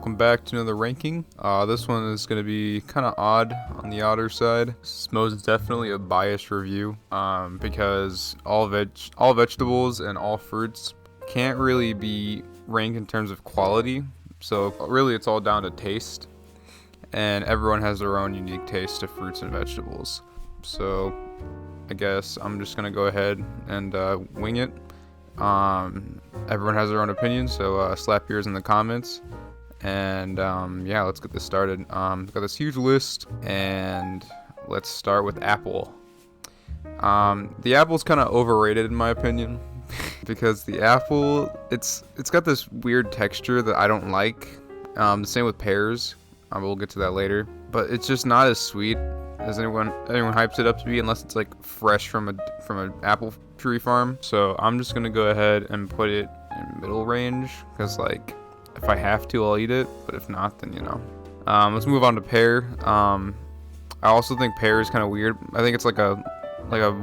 welcome back to another ranking. This one is going to be kind of odd, on the odder side. This is most definitely a biased review, because all vegetables and all fruits can't really be ranked in terms of quality. So really it's all down to taste, and everyone has their own unique taste to fruits and vegetables. So I guess I'm just going to go ahead and wing it. Everyone has their own opinion, so slap yours in the comments, and yeah, let's get this started. Got this huge list, and let's start with apple. The apple's kind of overrated in my opinion because the apple, it's got this weird texture that I don't like. Same with pears. We'll get to that later, but it's just not as sweet as anyone hypes it up to be, unless it's like fresh from an apple tree farm. So I'm just gonna go ahead and put it in middle range, because like if I have to, I'll eat it, but if not, then you know. Let's move on to pear. I also think pear is kind of weird. I think it's like a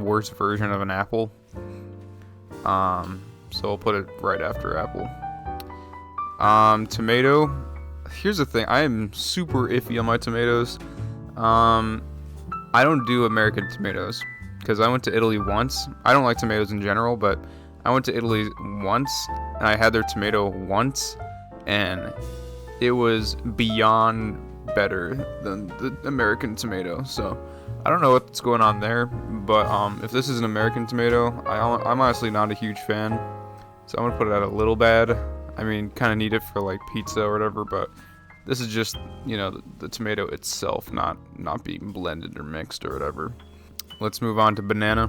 worse version of an apple. So I'll put it right after apple. Tomato. Here's the thing, I am super iffy on my tomatoes. I don't do American tomatoes because I went to Italy once. I don't like tomatoes in general, but I went to Italy once and I had their tomato once, and it was beyond better than the American tomato. So I don't know what's going on there, but if this is an American tomato, I'm honestly not a huge fan. So I'm gonna put it at a little bad. I mean, kind of need it for like pizza or whatever, but this is just, you know, the tomato itself, not being blended or mixed or whatever. Let's move on to banana.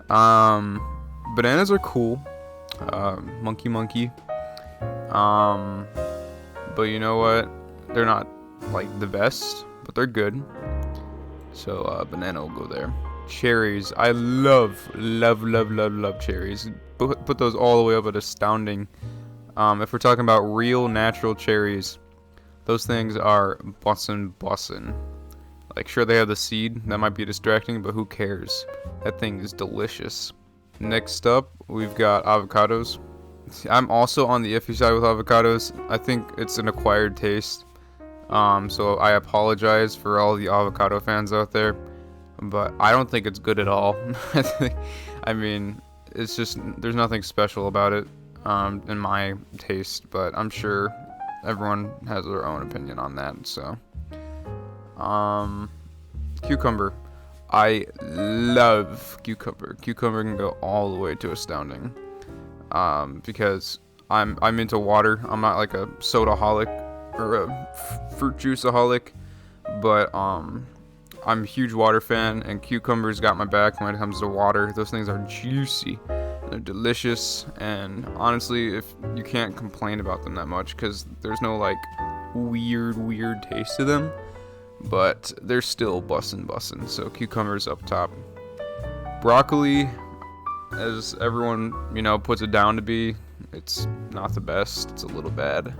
Bananas are cool. Monkey. But you know what? They're not like the best, but they're good. So banana will go there. Cherries. I love cherries. Put those all the way up at astounding. If we're talking about real natural cherries, those things are bussin'. Like, sure, they have the seed. That might be distracting, but who cares? That thing is delicious. Next up, we've got avocados. I'm also on the iffy side with avocados. I think it's an acquired taste. So I apologize for all the avocado fans out there, but I don't think it's good at all. I mean, it's just, there's nothing special about it, in my taste, but I'm sure everyone has their own opinion on that. So cucumber. I love cucumber. Cucumber can go all the way to astounding, because I'm into water. I'm not like a soda-holic or a fruit juice-aholic, but I'm a huge water fan, and cucumbers got my back when it comes to water. Those things are juicy, they're delicious, and honestly, if you can't complain about them that much, because there's no like weird taste to them, but they're still bussin'. So cucumbers up top. Broccoli, as everyone, you know, puts it down to be, it's not the best. It's a little bad.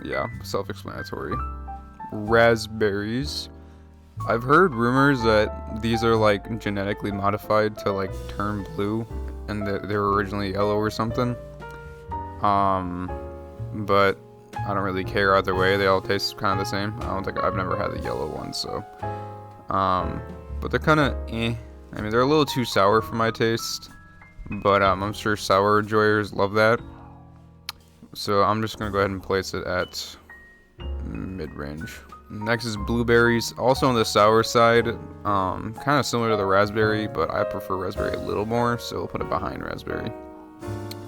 Yeah, self-explanatory. Raspberries. I've heard rumors that these are like genetically modified to like turn blue, and that they were originally yellow or something. But I don't really care either way. They all taste kind of the same. I've never had the yellow ones, so. But they're kind of eh. I mean, they're a little too sour for my taste, but I'm sure sour enjoyers love that. So I'm just gonna go ahead and place it at mid-range. Next is blueberries, also on the sour side, kind of similar to the raspberry, but I prefer raspberry a little more, so we'll put it behind raspberry.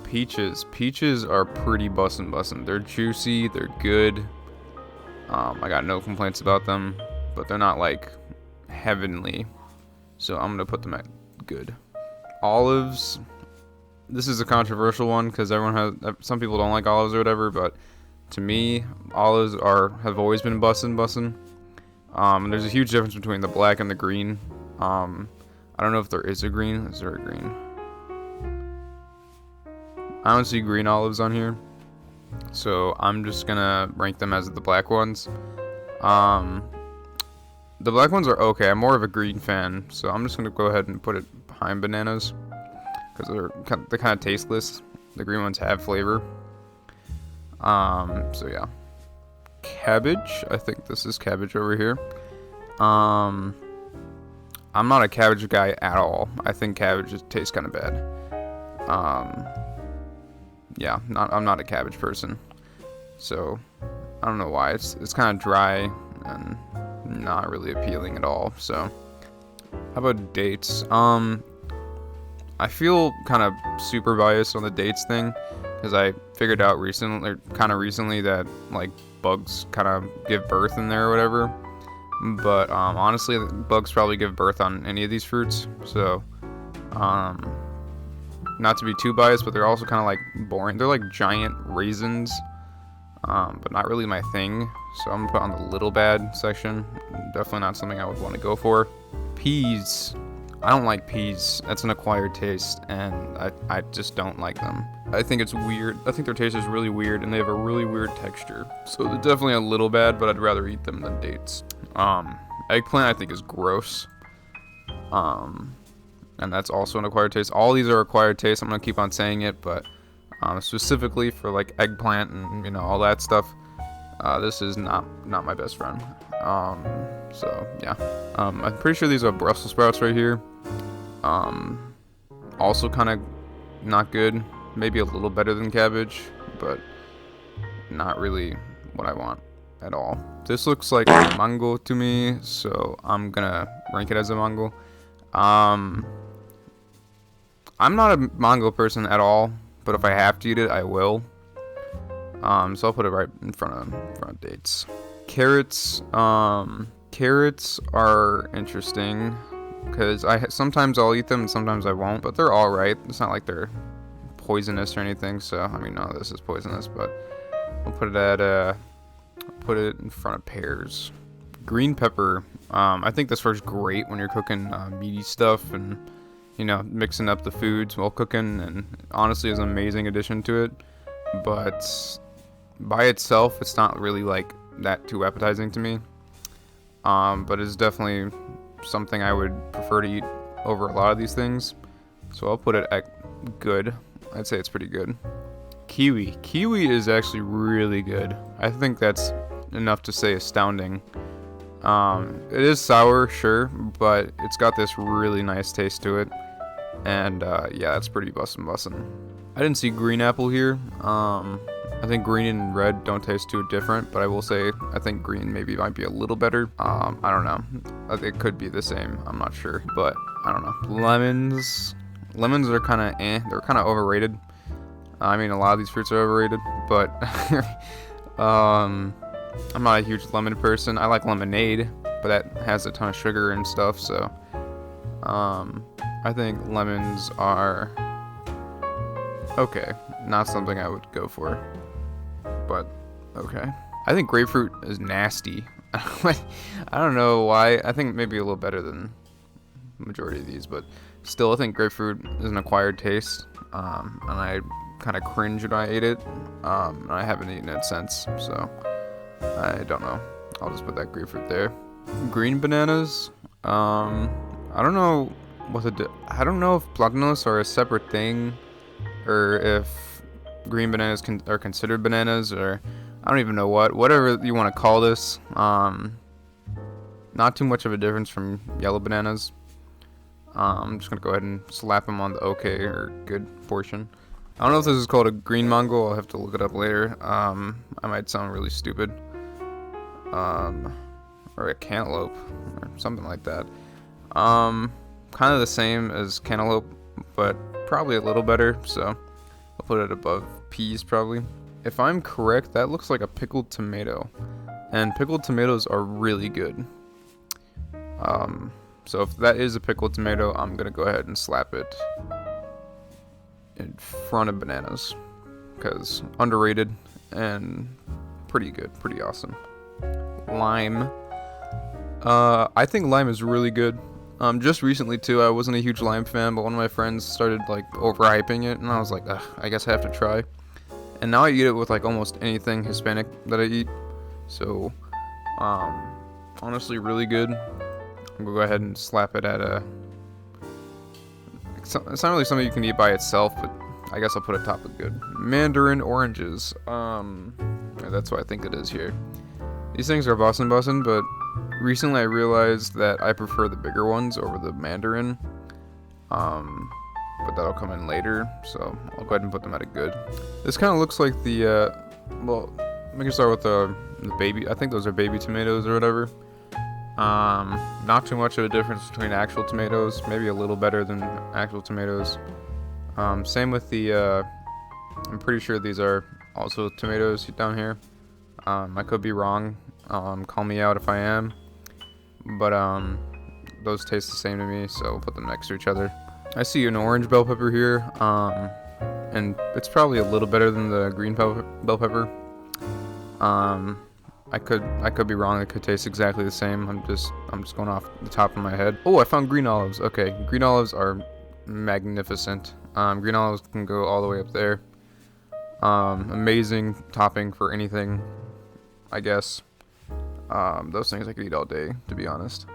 Peaches are pretty bussin'. They're juicy, they're good. I got no complaints about them, but they're not like heavenly, so I'm gonna put them at good. Olives. This is a controversial one because some people don't like olives or whatever, but to me, olives have always been bussin'. There's a huge difference between the black and the green. I don't know if there is a green. Is there a green? I don't see green olives on here, so I'm just gonna rank them as the black ones. The black ones are okay. I'm more of a green fan, so I'm just gonna go ahead and put it behind bananas, because they're kind of tasteless. The green ones have flavor. So yeah. Cabbage. I think this is cabbage over here. I'm not a cabbage guy at all. I think cabbage just tastes kind of bad. Yeah, I'm not a cabbage person. So I don't know why. It's kind of dry and not really appealing at all. So how about dates? I feel kind of super biased on the dates thing because I figured out recently that like bugs kind of give birth in there or whatever. But honestly, bugs probably give birth on any of these fruits. So not to be too biased, but they're also kind of like boring. They're like giant raisins, but not really my thing. So I'm gonna put on the little bad section. Definitely not something I would want to go for. Peas. I don't like peas. That's an acquired taste, and I just don't like them. I think it's weird. I think their taste is really weird, and they have a really weird texture. So they're definitely a little bad, but I'd rather eat them than dates. Eggplant I think is gross. And that's also an acquired taste. All these are acquired tastes. I'm gonna keep on saying it, but specifically for like eggplant and all that stuff, this is not my best friend. So yeah, I'm pretty sure these are Brussels sprouts right here. Also kind of not good. Maybe a little better than cabbage, but not really what I want at all. This looks like a mango to me, so I'm gonna rank it as a mango. I'm not a mango person at all, but if I have to eat it, I will. So I'll put it right in front of dates. Carrots. Carrots are interesting because sometimes I'll eat them and sometimes I won't, but they're all right. It's not like they're poisonous or anything. So I mean, none of this is poisonous, but I'll put it in front of pears. Green pepper. I think this works great when you're cooking meaty stuff and mixing up the foods while cooking, and honestly is an amazing addition to it. But by itself, it's not really like that too appetizing to me. But it's definitely something I would prefer to eat over a lot of these things. So I'll put it at good. I'd say it's pretty good. Kiwi. Kiwi is actually really good. I think that's enough to say astounding. It is sour, sure, but it's got this really nice taste to it. And yeah, that's pretty bussin'. I didn't see green apple here. I think green and red don't taste too different, but I will say I think green might be a little better. I don't know. It could be the same. I'm not sure, but I don't know. Lemons. Lemons are kind of They're kind of overrated. I mean, a lot of these fruits are overrated, but I'm not a huge lemon person. I like lemonade, but that has a ton of sugar and stuff, so I think lemons are okay. Not something I would go for, but okay. I think grapefruit is nasty. I don't know why. I think maybe a little better than the majority of these, but still, I think grapefruit is an acquired taste, and I kind of cringe when I ate it. I haven't eaten it since, so I don't know. I'll just put that grapefruit there. Green bananas. I don't know I don't know if platanos are a separate thing, or if green bananas are considered bananas, or I don't even know whatever you want to call this. Not too much of a difference from yellow bananas. I'm just gonna go ahead and slap them on the okay or good portion. I don't know if this is called a green mango. I'll have to look it up later. I might sound really stupid. Or a cantaloupe or something like that. Kind of the same as cantaloupe, but probably a little better. So I'll put it above peas probably. If I'm correct, that looks like a pickled tomato, and pickled tomatoes are really good. So if that is a pickled tomato, I'm gonna go ahead and slap it in front of bananas, because underrated and pretty good, pretty awesome. Lime. I think lime is really good. Just recently too, I wasn't a huge lime fan, but one of my friends started like overhyping it, and I was like, ugh, I guess I have to try. And now I eat it with like almost anything Hispanic that I eat. So, honestly, really good. I'm gonna go ahead and slap it at a. It's not really something you can eat by itself, but I guess I'll put a top of good. Mandarin Oranges. That's what I think it is here. These things are bussin', but recently I realized that I prefer the bigger ones over the Mandarin. But that'll come in later, so I'll go ahead and put them at a good. This kind of looks like the, well, we can start with the baby. I think those are baby tomatoes or whatever. Not too much of a difference between actual tomatoes. Maybe a little better than actual tomatoes. Same with the, I'm pretty sure these are also tomatoes down here. I could be wrong. Call me out if I am. But, those taste the same to me, so we'll put them next to each other. I see an orange bell pepper here, and it's probably a little better than the green bell pepper. I could be wrong. It could taste exactly the same. I'm just going off the top of my head. Oh, I found green olives. Okay, green olives are magnificent. Green olives can go all the way up there. Amazing topping for anything, I guess. Those things I could eat all day, to be honest.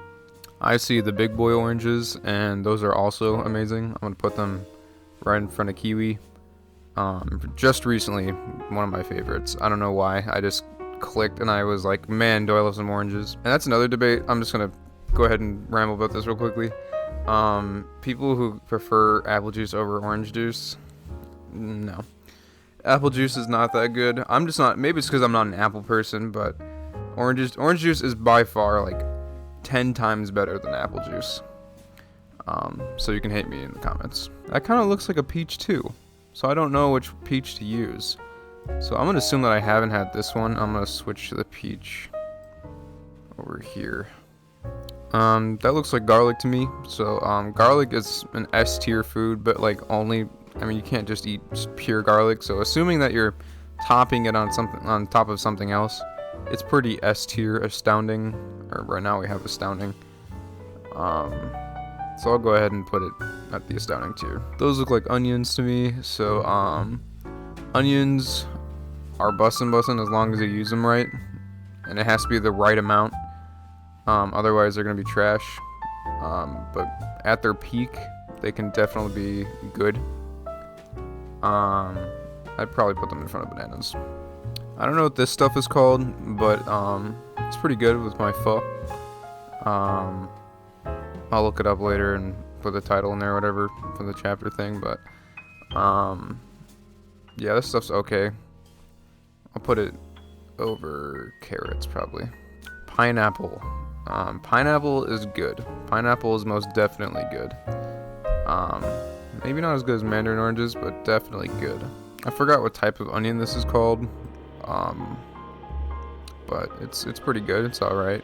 I see the big boy oranges, and those are also amazing. I'm gonna put them right in front of Kiwi. Just recently, one of my favorites. I don't know why. I just clicked and I was like, man, do I love some oranges. And that's another debate. I'm just gonna go ahead and ramble about this real quickly. People who prefer apple juice over orange juice, no. Apple juice is not that good. I'm just not, maybe it's because I'm not an apple person, but orange juice is by far like 10 times better than apple juice. So you can hate me in the comments. That kind of looks like a peach too, so I don't know which peach to use. So I'm gonna assume that I haven't had this one. I'm gonna switch to the peach over here. That looks like garlic to me. So garlic is an S tier food, but like only, I mean, you can't just eat pure garlic. So assuming that you're topping it on something on top of something else, it's pretty S tier, astounding. Or right now we have astounding. So I'll go ahead and put it at the astounding tier. Those look like onions to me. So onions are bussin' as long as you use them right, and it has to be the right amount. Otherwise they're gonna be trash. But at their peak, they can definitely be good. I'd probably put them in front of bananas. I don't know what this stuff is called, but it's pretty good with my pho. I'll look it up later and put the title in there or whatever for the chapter thing, but yeah, this stuff's okay. I'll put it over carrots probably. Pineapple. Pineapple is good. Pineapple is most definitely good. Maybe not as good as Mandarin Oranges, but definitely good. I forgot what type of onion this is called. But it's pretty good. It's alright.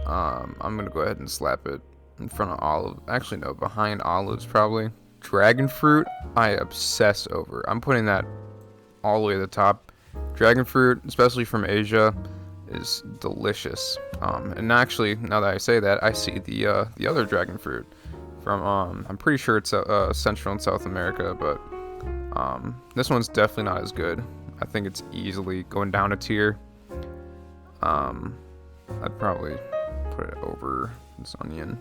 I'm gonna go ahead and slap it in front of olive. Actually, no, behind olives probably. Dragon fruit, I obsess over. I'm putting that all the way to the top. Dragon fruit, especially from Asia, is delicious. And actually, now that I say that, I see the other dragon fruit from I'm pretty sure it's Central and South America, but this one's definitely not as good. I think it's easily going down a tier. I'd probably put it over this onion.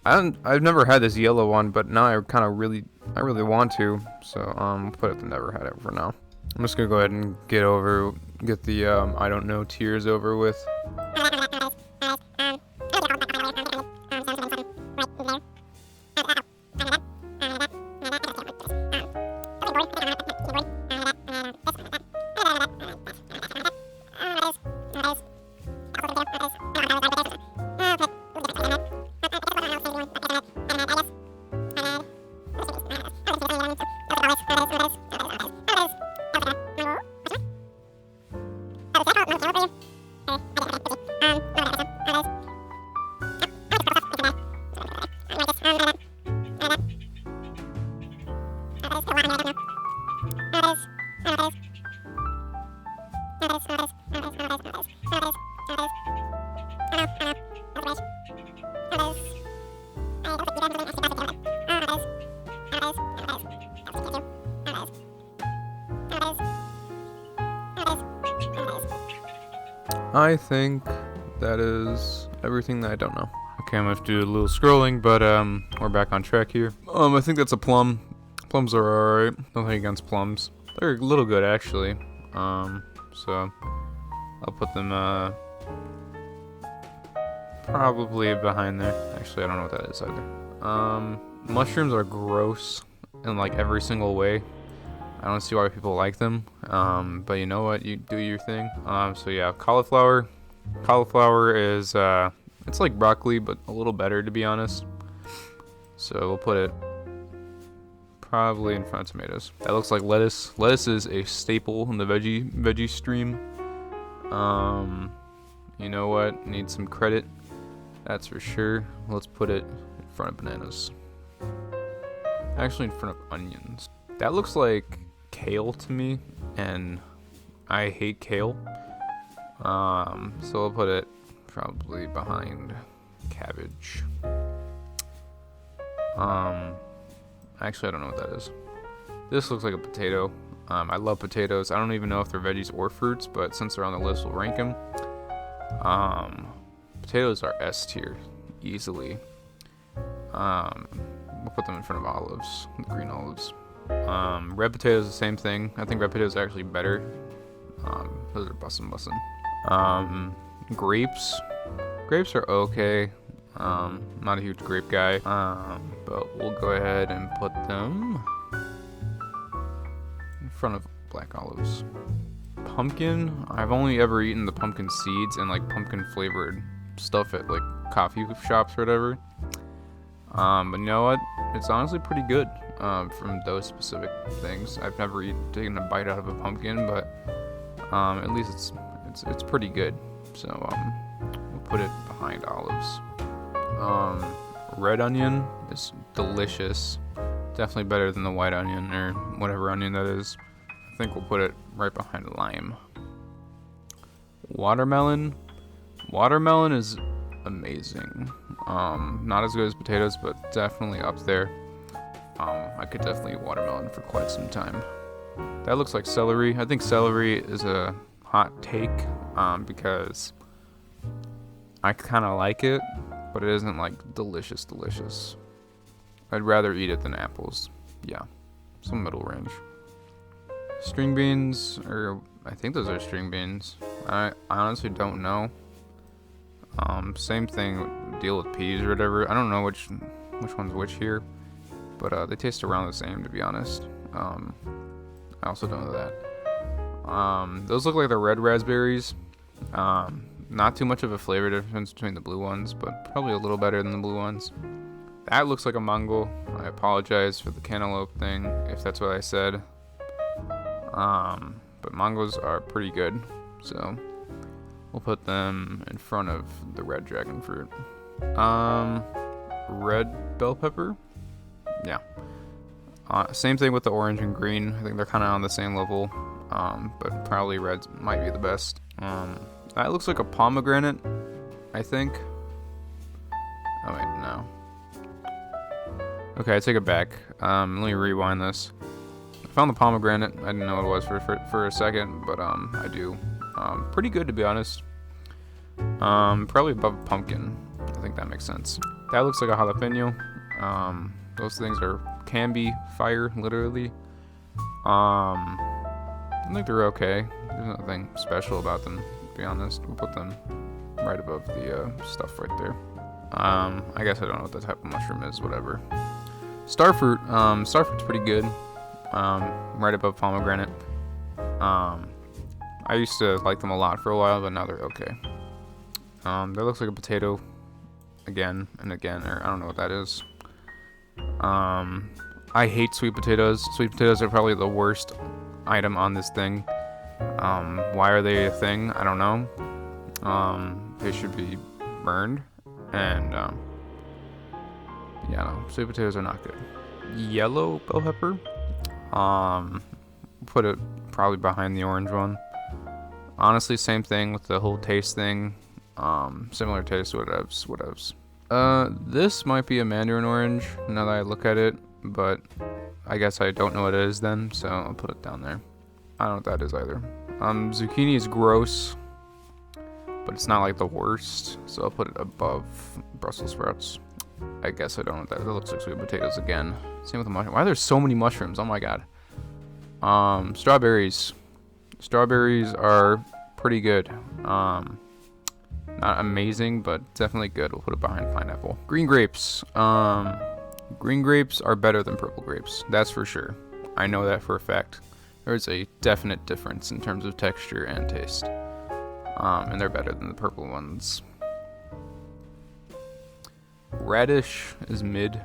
I've never had this yellow one, but now I really want to. So put it to never had it for now. I'm just gonna go ahead and get the I don't know tiers over with. I think that is everything that I don't know. Okay, I'm gonna have to do a little scrolling, but we're back on track here. I think that's a plum. Plums are alright. Nothing against plums. They're a little good actually. So I'll put them probably behind there. Actually, I don't know what that is either. Mushrooms are gross in like every single way. I don't see why people like them. But you know what? You do your thing. So yeah, cauliflower. Cauliflower is it's like broccoli, but a little better to be honest. So we'll put it probably in front of tomatoes. That looks like lettuce. Lettuce is a staple in the veggie stream. You know what? Need some credit. That's for sure. Let's put it in front of bananas. Actually, in front of onions. That looks like kale to me, and I hate kale. So we'll put it probably behind cabbage. Actually, I don't know what that is. This looks like a potato. I love potatoes. I don't even know if they're veggies or fruits, but since they're on the list, we'll rank them. Potatoes are S tier, easily. We'll put them in front of olives, the green olives. Red potatoes, the same thing. I think red potatoes are actually better. Those are bussin'. Grapes. Grapes are okay. Not a huge grape guy. But we'll go ahead and put them in front of black olives. Pumpkin. I've only ever eaten the pumpkin seeds and like pumpkin flavored stuff at like coffee shops or whatever. But you know what? It's honestly pretty good. From those specific things. I've never taken a bite out of a pumpkin, but at least it's pretty good. So we'll put it behind olives. Red onion is delicious. Definitely better than the white onion or whatever onion that is. I think we'll put it right behind lime. Watermelon. Watermelon is amazing. Not as good as potatoes, but definitely up there. I could definitely eat watermelon for quite some time. That looks like celery. I think celery is a hot take because I kind of like it, but it isn't like delicious. I'd rather eat it than apples. Yeah, some middle range. String beans, or I think those are string beans. I honestly don't know. Same thing, deal with peas or whatever. I don't know which one's which here. But they taste around the same, to be honest. I also don't know that. Those look like the red raspberries. Not too much of a flavor difference between the blue ones, but probably a little better than the blue ones. That looks like a mango. I apologize for the cantaloupe thing, if that's what I said. But mangoes are pretty good, so we'll put them in front of the red dragon fruit. Red bell pepper. Yeah. Same thing with the orange and green. I think they're kind of on the same level, but probably red might be the best. That looks like a pomegranate, I think. Oh wait, no. Okay, I take it back. Let me rewind this. I found the pomegranate. I didn't know what it was for a second, but I do. Pretty good, to be honest. Probably above pumpkin. I think that makes sense. That looks like a jalapeno. Those things can be fire, literally. I think they're okay. There's nothing special about them, to be honest. We'll put them right above the stuff right there. I guess I don't know what the type of mushroom is, whatever. Starfruit. Starfruit's pretty good. Right above pomegranate. I used to like them a lot for a while, but now they're okay. That looks like a potato again and again, or I don't know what that is. I hate sweet potatoes. Sweet potatoes are probably the worst item on this thing. Why are they a thing? I don't know. They should be burned. And, yeah, no, sweet potatoes are not good. Yellow bell pepper. Put it probably behind the orange one. Honestly, same thing with the whole taste thing. Similar taste, whatevs. This might be a Mandarin orange, now that I look at it, but I guess I don't know what it is then, so I'll put it down there. I don't know what that is either. Zucchini is gross, but it's not like the worst, so I'll put it above Brussels sprouts. I guess I don't know what that looks like. Sweet potatoes again. Same with the mushroom. Why are there so many mushrooms? Oh my god. Strawberries. Strawberries are pretty good. Not amazing, but definitely good. We'll put it behind pineapple. Green grapes. Green grapes are better than purple grapes. That's for sure. I know that for a fact. There's a definite difference in terms of texture and taste. And they're better than the purple ones. Radish is mid.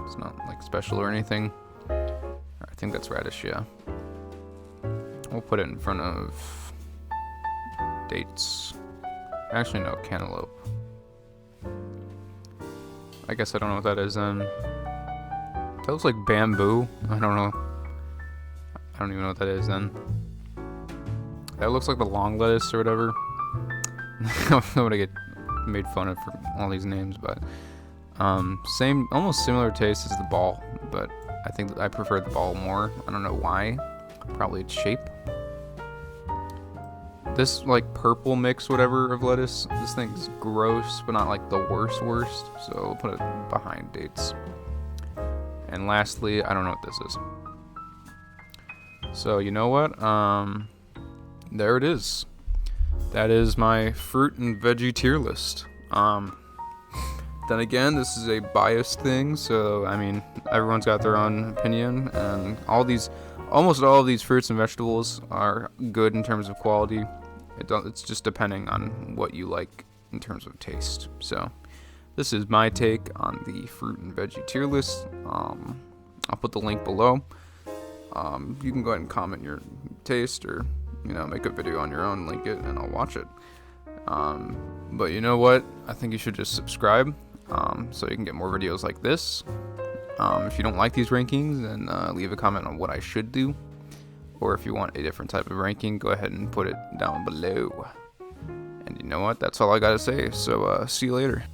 It's not like special or anything. I think that's radish, yeah. We'll put it in front of dates. Actually, no, cantaloupe. I guess I don't know what that is then. That looks like bamboo. I don't know. I don't even know what that is then. That looks like the long lettuce or whatever. I'm gonna get made fun of for all these names, but same, almost similar taste as the ball, but I think I prefer the ball more. I don't know why. Probably its shape. This like purple mix, whatever, of lettuce. This thing's gross, but not like the worst. So we'll put it behind dates. And lastly, I don't know what this is. So you know what? There it is. That is my fruit and veggie tier list. Then again, this is a biased thing, so I mean, everyone's got their own opinion, and almost all of these fruits and vegetables are good in terms of quality. It's just depending on what you like in terms of taste. So this is my take on the fruit and veggie tier list. I'll put the link below. You can go ahead and comment your taste, or make a video on your own, link it, and I'll watch it. But you know what? I think you should just subscribe, so you can get more videos like this. If you don't like these rankings, then leave a comment on what I should do. Or if you want a different type of ranking, go ahead and put it down below. And you know what? That's all I gotta say. So see you later.